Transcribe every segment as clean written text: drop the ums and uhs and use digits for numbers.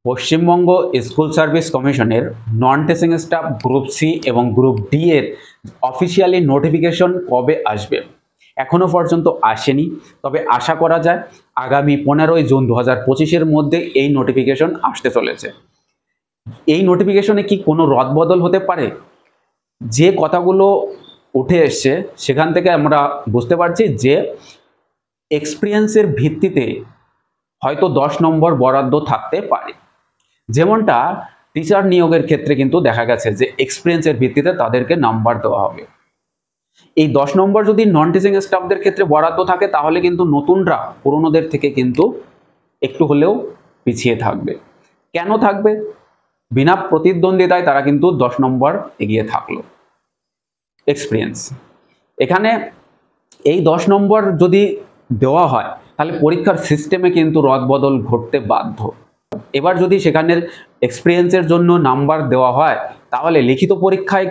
Paschimbanga school service কমিশনের non teaching staff group C এবং group D এর অফিসিয়ালি নোটিফিকেশন কবে আসবে এখনো পর্যন্ত আসেনি। তবে আশা করা যায় আগামী 15ই জুন 2025-এর মধ্যে এই নোটিফিকেশন আসতে চলেছে। এই নোটিফিকেশনে কি কোনো রদবদল হতে পারে? যে কথাগুলো উঠে এসছে সেখান থেকে আমরা বুঝতে পারছি যে এক্সপিরিয়েন্সের ভিত্তিতে হয়তো 10 নম্বর বরাদ্দ থাকতে পারে। যেমনটা টিচার নিয়োগের ক্ষেত্রে কিন্তু দেখা গেছে যে এক্সপিরিয়েন্সের ভিত্তিতে তাদেরকে নাম্বার দেওয়া হবে। এই 10 নম্বর যদি নন টিচিং স্টাফদের ক্ষেত্রে বরাদ্দ থাকে তাহলে কিন্তু নতুনরা পুরনোদের থেকে কিন্তু একটু হলেও পিছিয়ে থাকবে। কেন থাকবে? বিনা প্রতিদ্বন্দ্বিতায় তারা কিন্তু 10 নম্বর এগিয়ে থাকলো। এক্সপিরিয়েন্স এখানে এই 10 নম্বর যদি দেওয়া হয় তাহলে পরীক্ষার সিস্টেমে কিন্তু রদবদল ঘটতে বাধ্য। এবার যদি সেখানের এক্সপিরিয়েন্সের জন্য নাম্বার দেওয়া হয় তাহলে লিখিত পরীক্ষায়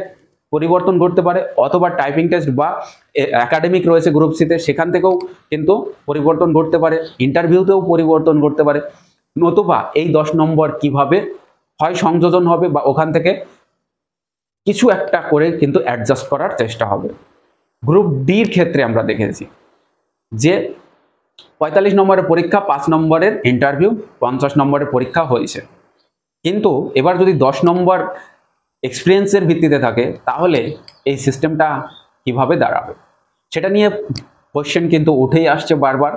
পরিবর্তন ঘটতে পারে, অথবা টাইপিং টেস্ট বা একাডেমিক রয়েছে গ্রুপ সিতে সেখান থেকেও কিন্তু পরিবর্তন ঘটতে পারে, ইন্টারভিউতেও পরিবর্তন ঘটতে পারে। নতুবা এই 10 নম্বর কিভাবে হয় সংযোজন হবে বা ওখান থেকে কিছু একটা করে কিন্তু অ্যাডজাস্ট করার চেষ্টা হবে। গ্রুপ ডির ক্ষেত্রে আমরা দেখেছি যে 45 নম্বরের পরীক্ষা, 5 নম্বরের ইন্টারভিউ, 50 নম্বরের পরীক্ষা হয়েছে। কিন্তু এবার যদি 10 নম্বর এক্সপিরিয়েন্সের ভিত্তিতে থাকে তাহলে এই সিস্টেমটা কিভাবে দাঁড়াবে সেটা নিয়ে কোশ্চেন কিন্তু উঠেই আসছে বারবার।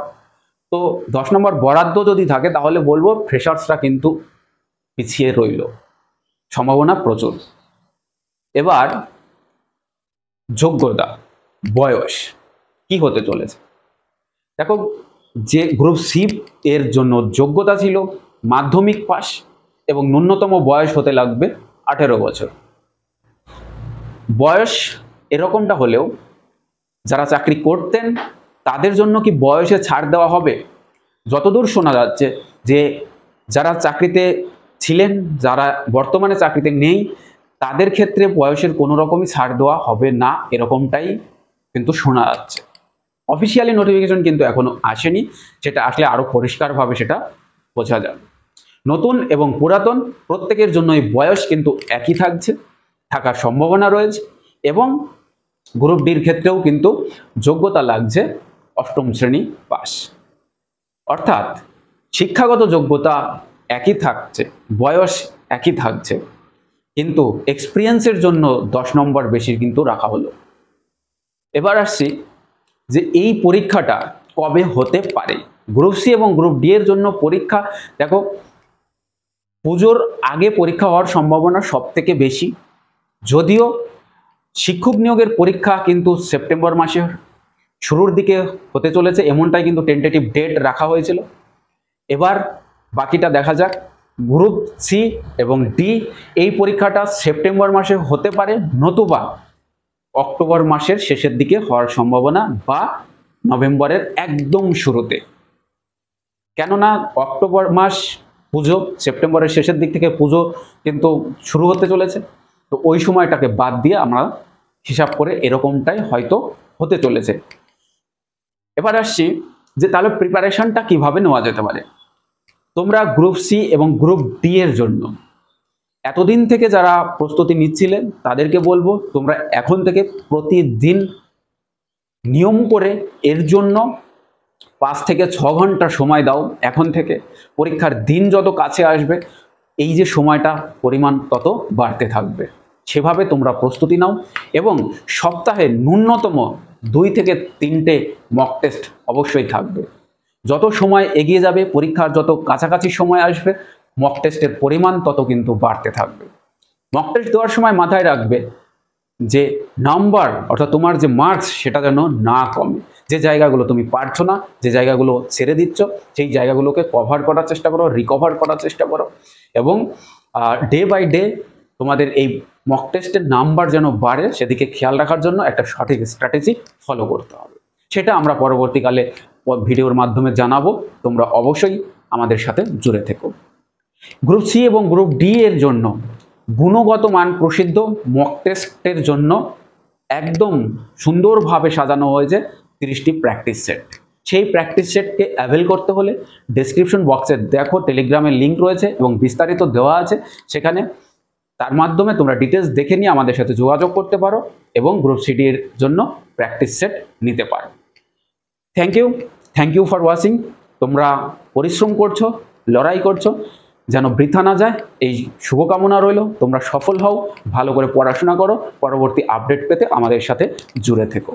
তো 10 নম্বর বরাদ্দ যদি থাকে তাহলে বলবো ফ্রেশার্সরা কিন্তু পিছিয়ে রইল, সম্ভাবনা প্রচুর। এবার যোগ্যতা, বয়স কি হতে চলেছে দেখো, যে গ্রুপ সি এর জন্য যোগ্যতা ছিল মাধ্যমিক পাস এবং ন্যূনতম বয়স হতে লাগবে 18 বছর। বয়স এরকমটা হলেও যারা চাকরি করতেন তাদের জন্য কি বয়সে ছাড় দেওয়া হবে? যতদূর শোনা যাচ্ছে যে যারা চাকরিতে ছিলেন, যারা বর্তমানে চাকরিতে নেই তাদের ক্ষেত্রে বয়সের কোনো রকমই ছাড় দেওয়া হবে না, এরকমটাই কিন্তু শোনা যাচ্ছে। অফিসিয়ালি নোটিফিকেশন কিন্তু এখনো আসেনি, সেটা আসলে আরো পরিষ্কারভাবে সেটা বোঝা যাবে। নতুন এবং পুরাতন প্রত্যেকের জন্যই বয়স কিন্তু একই থাকার সম্ভাবনা রয়েছে, এবং গ্রুপ ডির ক্ষেত্রেও কিন্তু যোগ্যতা লাগছে 8ম শ্রেণী পাস। অর্থাৎ শিক্ষাগত যোগ্যতা একই থাকছে, বয়স একই থাকছে, কিন্তু এক্সপিরিয়েন্সের জন্য 10 নম্বর বেশি কিন্তু রাখা হলো। এবার আসছি যে এই পরীক্ষাটা কবে হতে পারে। গ্রুপ সি এবং গ্রুপ ডি এর জন্য পরীক্ষা দেখো পুজোর আগে পরীক্ষা হওয়ার সম্ভাবনা সব থেকে বেশি, যদিও শিক্ষক নিয়োগের পরীক্ষা কিন্তু সেপ্টেম্বর মাসের শুরুর দিকে হতে চলেছে, এমনটাই কিন্তু টেন্টেটিভ ডেট রাখা হয়েছিল। এবার বাকিটা দেখা যাক। গ্রুপ সি এবং ডি এই পরীক্ষাটা সেপ্টেম্বর মাসে হতে পারে, নতুবা অক্টোবর মাসের শেষের দিকে হওয়ার সম্ভাবনা বা নভেম্বরের একদম শুরুতে। কেননা অক্টোবর মাস পুজো, সেপ্টেম্বরের শেষের দিক থেকে পুজো কিন্তু শুরু হতে চলেছে, তো ওই সময়টাকে বাদ দিয়ে আমরা হিসাব করে এরকমটাই হয়তো হতে চলেছে। এবার আসছি যে তাহলে প্রিপারেশনটা কিভাবে নেওয়া যেতে পারে। তোমরা গ্রুপ সি এবং গ্রুপ ডি এর জন্য এতদিন থেকে যারা প্রস্তুতি নিচ্ছিলেন তাদেরকে বলবো তোমরা এখন থেকে প্রতিদিন নিয়ম করে এর জন্য 5 থেকে 6 ঘন্টা সময় দাও। এখন থেকে পরীক্ষার দিন যত কাছে আসবে এই যে সময়টা পরিমাণ তত বাড়তে থাকবে, সেভাবে তোমরা প্রস্তুতি নাও, এবং সপ্তাহে ন্যূনতম 2 থেকে 3টে মক টেস্ট অবশ্যই থাকবে। যত সময় এগিয়ে যাবে, পরীক্ষার যত কাছাকাছি সময় আসবে, মক টেস্টের পরিমাণ তত কিন্তু বাড়তে থাকবে। মক টেস্ট দেওয়ার সময় মাথায় রাখবে যে নাম্বার অর্থাৎ তোমার যে মার্কস সেটা যেন না কমে। যে জায়গাগুলো তুমি পারছো না, যে জায়গাগুলো ছেড়ে দিচ্ছ, সেই জায়গাগুলোকে কভার করার চেষ্টা করো, রিকভার করার চেষ্টা করো, এবং ডে বাই ডে তোমাদের এই মক টেস্টের নাম্বার যেন বাড়ে সেদিকে খেয়াল রাখার জন্য একটা সঠিক স্ট্র্যাটেজি ফলো করতে হবে। সেটা আমরা পরবর্তীকালে ভিডিওর মাধ্যমে জানাবো, তোমরা অবশ্যই আমাদের সাথে জুড়ে থেকো। গ্রুপ সি এবং গ্রুপ ডি এর জন্য গুণগত মান প্রসিদ্ধ মক টেস্টের জন্য একদম সুন্দরভাবে সাজানো হয়েছে 30টি প্র্যাকটিস সেট। সেই প্র্যাকটিস সেটকে অ্যাভেল করতে হলে ডেসক্রিপশন বক্সে দেখো টেলিগ্রামের লিঙ্ক রয়েছে এবং বিস্তারিত দেওয়া আছে সেখানে। তার মাধ্যমে তোমরা ডিটেলস দেখে নিয়ে আমাদের সাথে যোগাযোগ করতে পারো এবং গ্রুপ সিডির জন্য প্র্যাকটিস সেট নিতে পারো। Thank you for watching. তোমরা পরিশ্রম করছো, লড়াই করছো, যেন বৃথা না যায় এই শুভকামনা রইল। তোমরা সফল হও, ভালো করে পড়াশোনা করো, পরবর্তী আপডেট পেতে আমাদের সাথে জুড়ে থেকো।